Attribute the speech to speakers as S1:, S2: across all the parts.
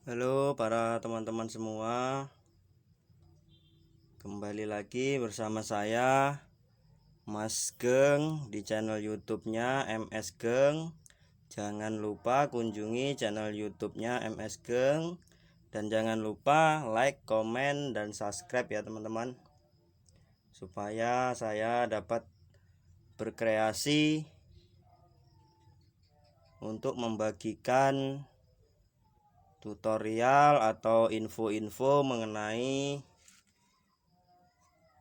S1: Halo para teman-teman semua, kembali lagi bersama saya Mas Geng di channel YouTube-nya MS Geng. Jangan lupa kunjungi channel YouTube-nya MS Geng dan jangan lupa like, komen, dan subscribe ya teman-teman, supaya saya dapat berkreasi untuk membagikan tutorial atau info-info mengenai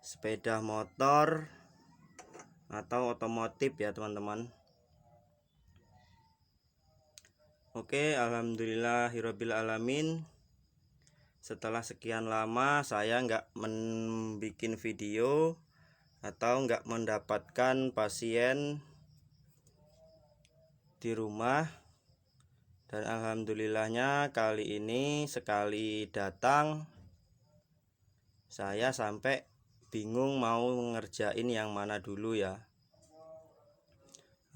S1: sepeda motor atau otomotif ya teman-teman. Oke, alhamdulillahirabbil alamin. Setelah sekian lama saya nggak membuat video atau nggak mendapatkan pasien di rumah, dan alhamdulillahnya kali ini sekali datang saya sampai bingung mau ngerjain yang mana dulu ya.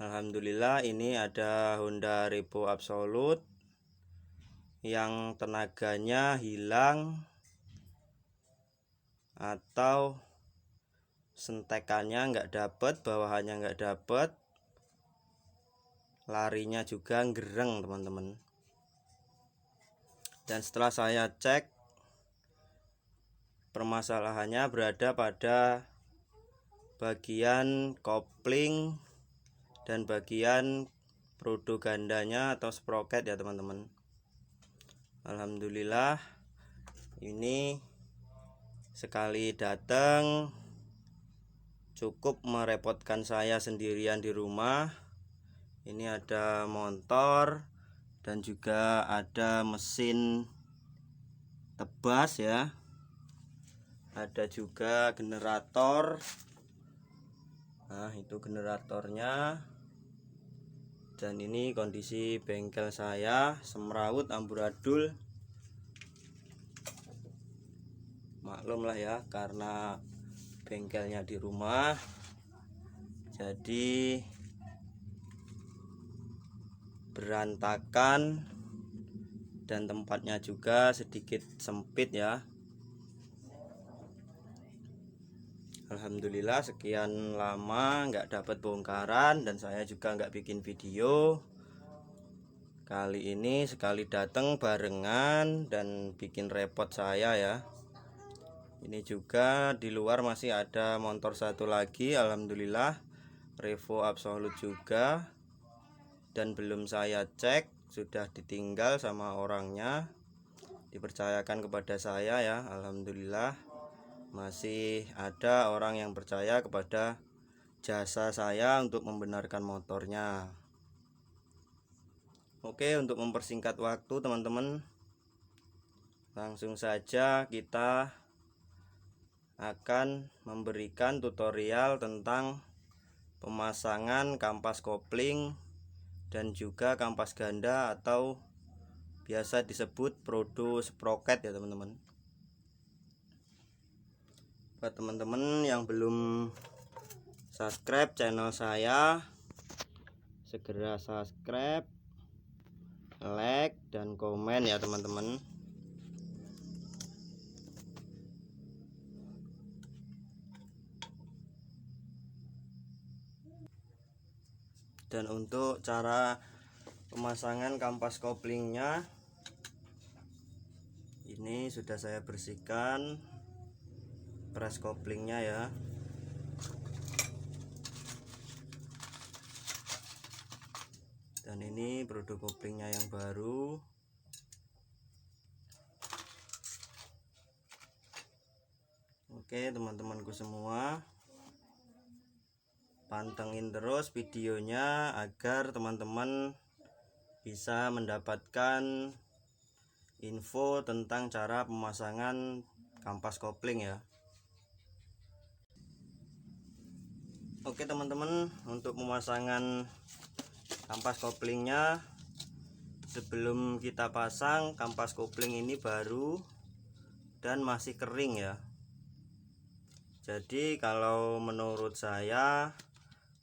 S1: Alhamdulillah ini ada Honda Revo Absolute yang tenaganya hilang atau sentekannya nggak dapet, bawahannya nggak dapet, larinya juga gereng teman-teman. Dan setelah saya cek, permasalahannya berada pada bagian kopling dan bagian roda gandanya atau sprocket ya teman-teman. Alhamdulillah ini sekali datang cukup merepotkan saya sendirian di rumah. Ini ada motor dan juga ada mesin tebas ya, ada juga generator. Nah, itu generatornya. Dan ini kondisi bengkel saya, semrawut amburadul. Maklum lah ya, karena bengkelnya di rumah, jadi berantakan dan tempatnya juga sedikit sempit ya. Alhamdulillah sekian lama nggak dapat bongkaran dan saya juga nggak bikin video. Kali ini sekali datang barengan dan bikin repot saya ya. Ini juga di luar masih ada motor satu lagi, alhamdulillah Revo Absolute juga, dan belum saya cek, sudah ditinggal sama orangnya, dipercayakan kepada saya ya. Alhamdulillah masih ada orang yang percaya kepada jasa saya untuk membenarkan motornya. Oke, untuk mempersingkat waktu teman-teman, langsung saja kita akan memberikan tutorial tentang pemasangan kampas kopling dan juga kampas ganda atau biasa disebut prodo sprocket ya teman-teman. Buat teman-teman yang belum subscribe channel saya, segera subscribe, like, dan komen ya teman-teman. Dan untuk cara pemasangan kampas koplingnya, ini sudah saya bersihkan pres koplingnya ya. Dan ini produk koplingnya yang baru. Oke teman-temanku semua, pantengin terus videonya agar teman-teman bisa mendapatkan info tentang cara pemasangan kampas kopling ya. Oke teman-teman, untuk pemasangan kampas koplingnya, sebelum kita pasang, kampas kopling ini baru dan masih kering ya. Jadi kalau menurut saya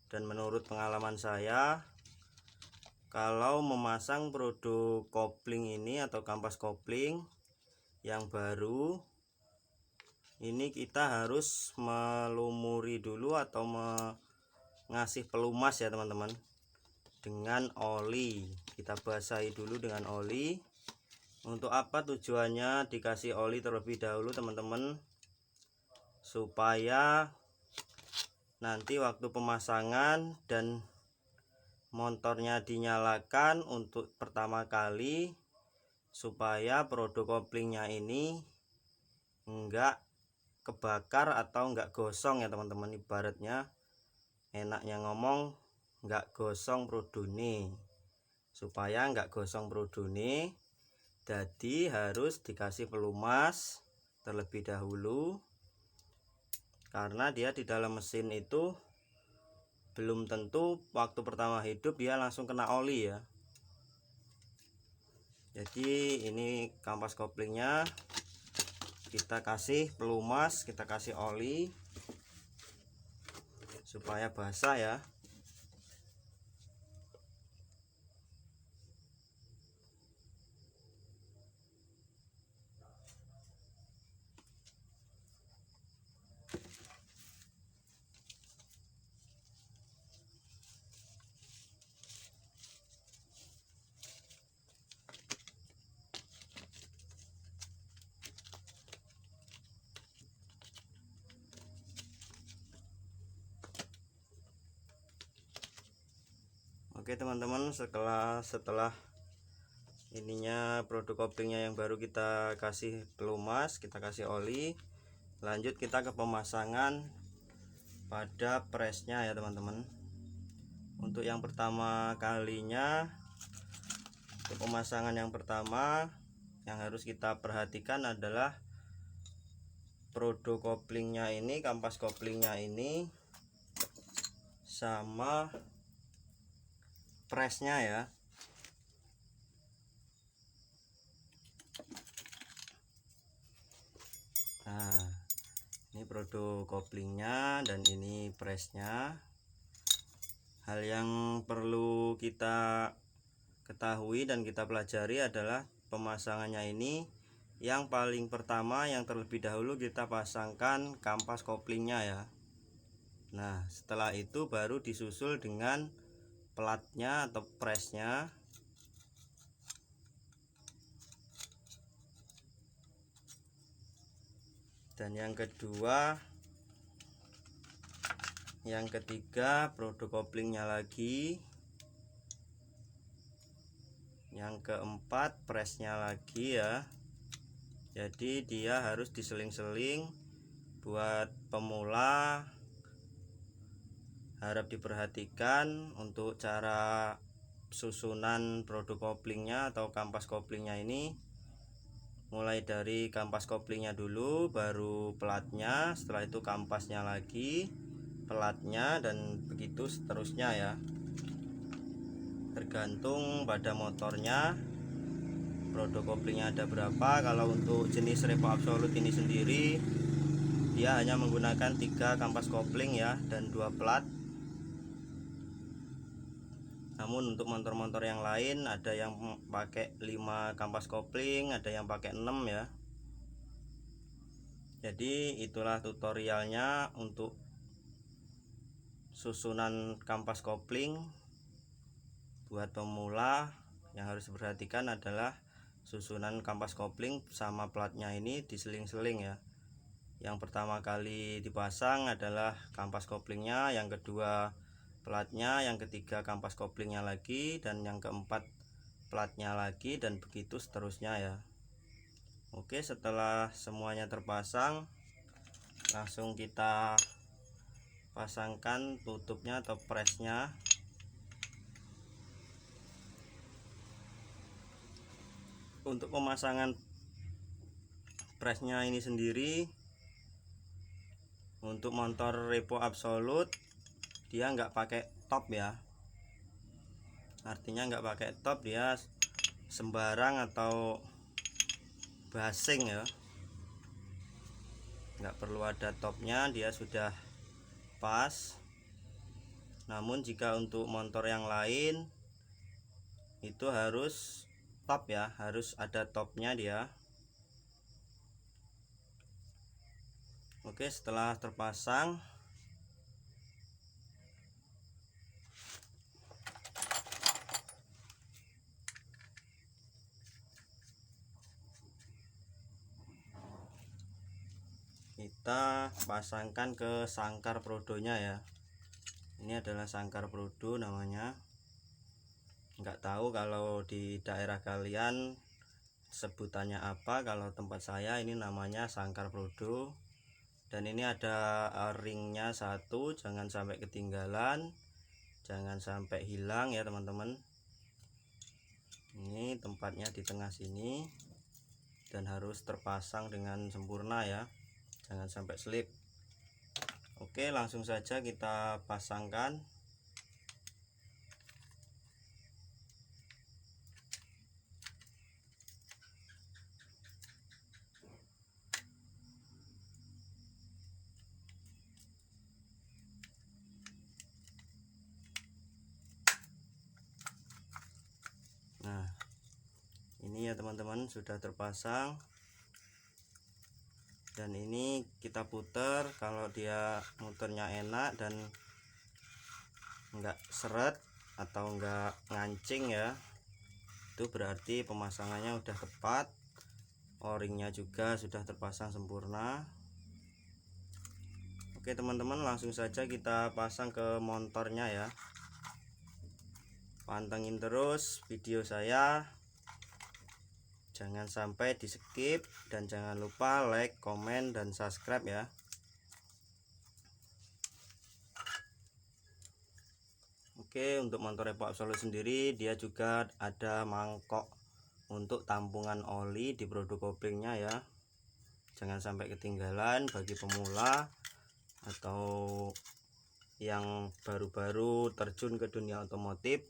S1: dan menurut pengalaman saya, kalau memasang produk kopling ini atau kampas kopling yang baru ini, kita harus melumuri dulu atau ngasih pelumas ya teman-teman, dengan oli. Kita basahi dulu dengan oli. Untuk apa tujuannya dikasih oli terlebih dahulu teman-teman? Supaya nanti waktu pemasangan dan motornya dinyalakan untuk pertama kali, supaya produk koplingnya ini enggak kebakar atau enggak gosong ya teman-teman. Ibaratnya enaknya ngomong enggak gosong produne. Supaya enggak gosong produne, jadi harus dikasih pelumas terlebih dahulu, karena dia di dalam mesin itu belum tentu waktu pertama hidup dia langsung kena oli ya. Jadi ini kampas koplingnya kita kasih pelumas, kita kasih oli supaya basah ya. Oke teman-teman, setelah ininya produk koplingnya yang baru kita kasih pelumas, kita kasih oli, lanjut kita ke pemasangan pada presnya ya teman-teman. Untuk yang pertama kalinya, untuk pemasangan yang pertama yang harus kita perhatikan adalah produk koplingnya ini, kampas koplingnya ini sama presnya ya. Nah, ini produk koplingnya dan ini presnya. Hal yang perlu kita ketahui dan kita pelajari adalah pemasangannya ini. Yang paling pertama, yang terlebih dahulu kita pasangkan kampas koplingnya ya. Nah, setelah itu baru disusul dengan platnya atau presnya. Dan yang kedua, yang ketiga produk koplingnya lagi. Yang keempat presnya lagi ya. Jadi dia harus diseling-seling. Buat pemula harap diperhatikan untuk cara susunan produk koplingnya atau kampas koplingnya ini. Mulai dari kampas koplingnya dulu, baru pelatnya, setelah itu kampasnya lagi, pelatnya, dan begitu seterusnya ya. Tergantung pada motornya produk koplingnya ada berapa. Kalau untuk jenis Revo Absolute ini sendiri, dia hanya menggunakan 3 kampas kopling ya dan 2 plat. Namun untuk motor-motor yang lain ada yang pakai 5 kampas kopling, ada yang pakai 6 ya. Jadi itulah tutorialnya untuk susunan kampas kopling. Buat pemula yang harus diperhatikan adalah susunan kampas kopling sama platnya ini diseling-seling ya. Yang pertama kali dipasang adalah kampas koplingnya, yang kedua platnya, yang ketiga kampas koplingnya lagi, dan yang keempat platnya lagi, dan begitu seterusnya ya. Oke, setelah semuanya terpasang, langsung kita pasangkan tutupnya atau presnya. Untuk pemasangan presnya ini sendiri, untuk motor Revo Absolute dia nggak pakai top ya. Artinya nggak pakai top, dia sembarang atau basing ya, nggak perlu ada topnya, dia sudah pas. Namun jika untuk motor yang lain itu harus top ya, harus ada topnya dia. Oke, setelah terpasang kita pasangkan ke sangkar prodonya ya. Ini adalah sangkar prodo namanya. Nggak tahu kalau di daerah kalian sebutannya apa, kalau tempat saya ini namanya sangkar prodo. Dan ini ada ringnya satu, jangan sampai ketinggalan, jangan sampai hilang ya teman-teman. Ini tempatnya di tengah sini dan harus terpasang dengan sempurna ya, jangan sampai slip. Oke, langsung saja kita pasangkan. Nah, ini ya teman-teman, sudah terpasang. Dan ini kita putar, kalau dia muternya enak dan enggak seret atau enggak ngancing ya, itu berarti pemasangannya udah tepat. O-ringnya juga sudah terpasang sempurna. Oke teman-teman, langsung saja kita pasang ke motornya ya. Pantengin terus video saya, jangan sampai di skip, dan jangan lupa like, komen, dan subscribe ya. Oke, untuk motor Evo Absolute sendiri dia juga ada mangkok untuk tampungan oli di produk koplingnya ya. Jangan sampai ketinggalan bagi pemula atau yang baru-baru terjun ke dunia otomotif.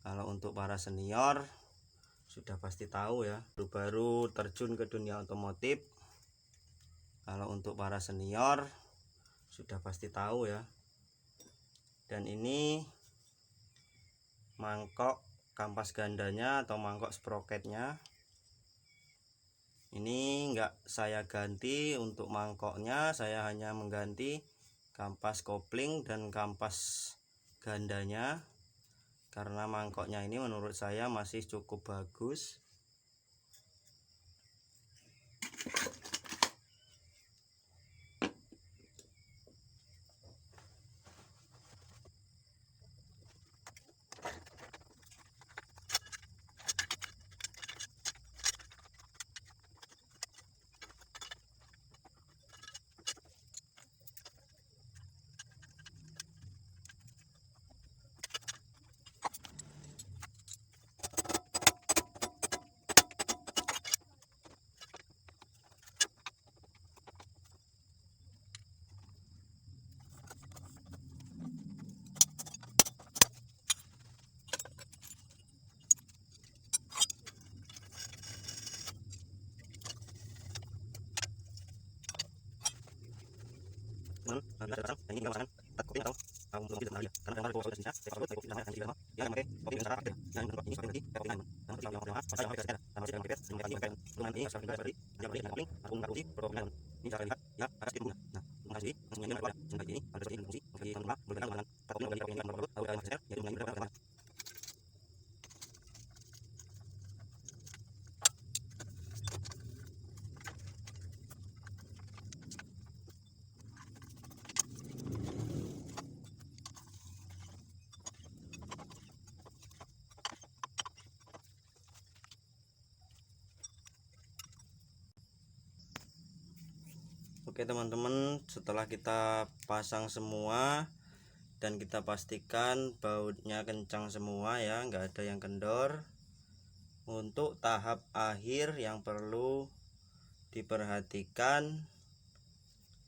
S1: Kalau untuk para senior sudah pasti tahu ya, baru terjun ke dunia otomotif. Kalau untuk para senior sudah pasti tahu ya. Dan ini mangkok kampas gandanya atau mangkok sprocketnya. Ini enggak saya ganti untuk mangkoknya, saya hanya mengganti kampas kopling dan kampas gandanya, karena mangkoknya ini menurut saya masih cukup bagus. Ini gambaran kopi atau belum tidak dia karena gambar kopi Indonesia saya kalau kopi namanya kan ya memakai kopi Indonesia ada yang ini seperti kopi lain dan yang yang pas sampai sekarang sama dengan pipet dengan pipet dengan ini seperti seperti yang beri dengan aku mengaku produk lain ini cara lihat ya ada sedikit bunga. Nah bunga sendiri langsung yang ada seperti ini ada seperti ini fungsi seperti yang berbeda dengan kopi yang kopi yang baru atau yang besar jadi bunga ini berapa. Oke teman-teman, setelah kita pasang semua dan kita pastikan bautnya kencang semua ya, nggak ada yang kendor. Untuk tahap akhir yang perlu diperhatikan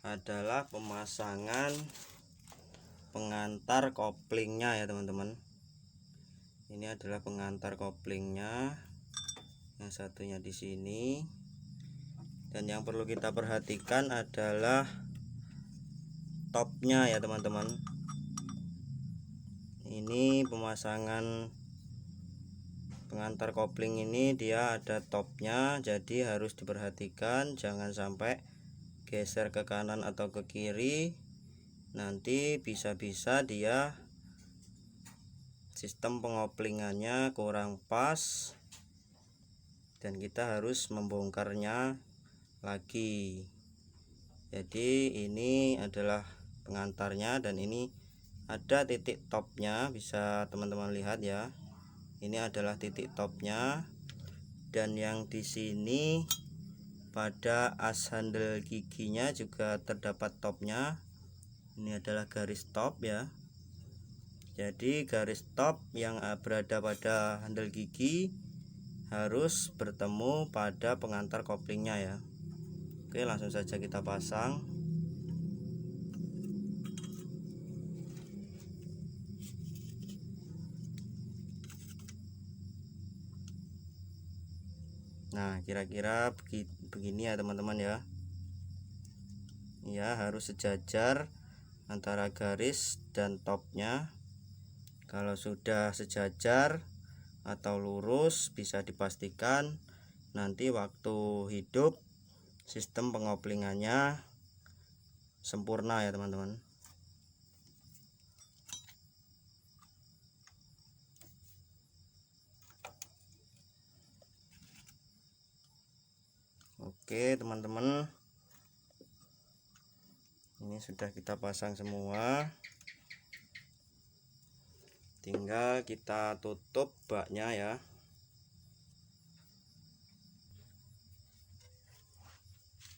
S1: adalah pemasangan pengantar koplingnya ya teman-teman. Ini adalah pengantar koplingnya, yang satunya di sini. Dan yang perlu kita perhatikan adalah topnya ya teman-teman. Ini pemasangan pengantar kopling ini dia ada topnya, jadi harus diperhatikan jangan sampai geser ke kanan atau ke kiri, nanti bisa-bisa dia sistem pengoplingannya kurang pas dan kita harus membongkarnya lagi. Jadi ini adalah pengantarnya dan ini ada titik topnya, bisa teman-teman lihat ya. Ini adalah titik topnya, dan yang di sini pada as handle giginya juga terdapat topnya. Ini adalah garis top ya. Jadi garis top yang berada pada handle gigi harus bertemu pada pengantar koplingnya ya. Oke, langsung saja kita pasang. Nah, kira-kira begini ya teman-teman ya. Ya, harus sejajar antara garis dan topnya. Kalau sudah sejajar atau lurus, bisa dipastikan nanti waktu hidup sistem pengoplingannya sempurna ya teman-teman. Oke teman-teman, ini sudah kita pasang semua, tinggal kita tutup baknya ya.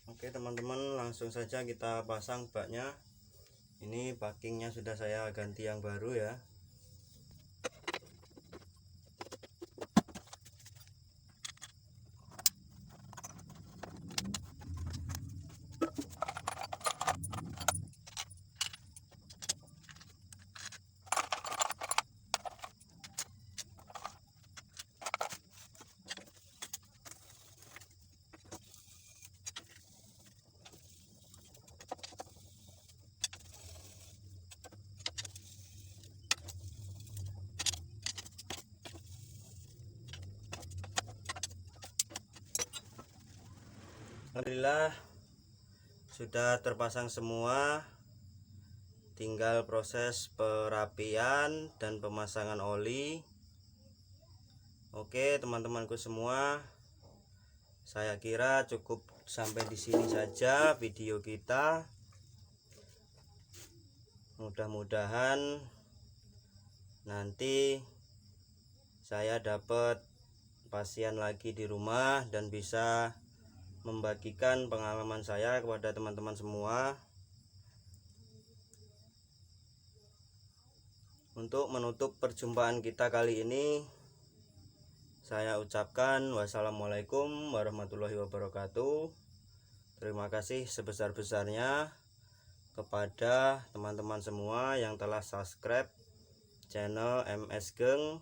S1: Oke teman-teman, langsung saja kita pasang baknya. Ini backingnya sudah saya ganti yang baru ya. Alhamdulillah sudah terpasang semua, tinggal proses perapian dan pemasangan oli. Oke teman-temanku semua, saya kira cukup sampai di sini saja video kita. Mudah-mudahan nanti saya dapat pasien lagi di rumah dan bisa membagikan pengalaman saya kepada teman-teman semua. Untuk menutup perjumpaan kita kali ini, saya ucapkan wassalamualaikum warahmatullahi wabarakatuh. Terima kasih sebesar-besarnya kepada teman-teman semua yang telah subscribe channel MS Geng.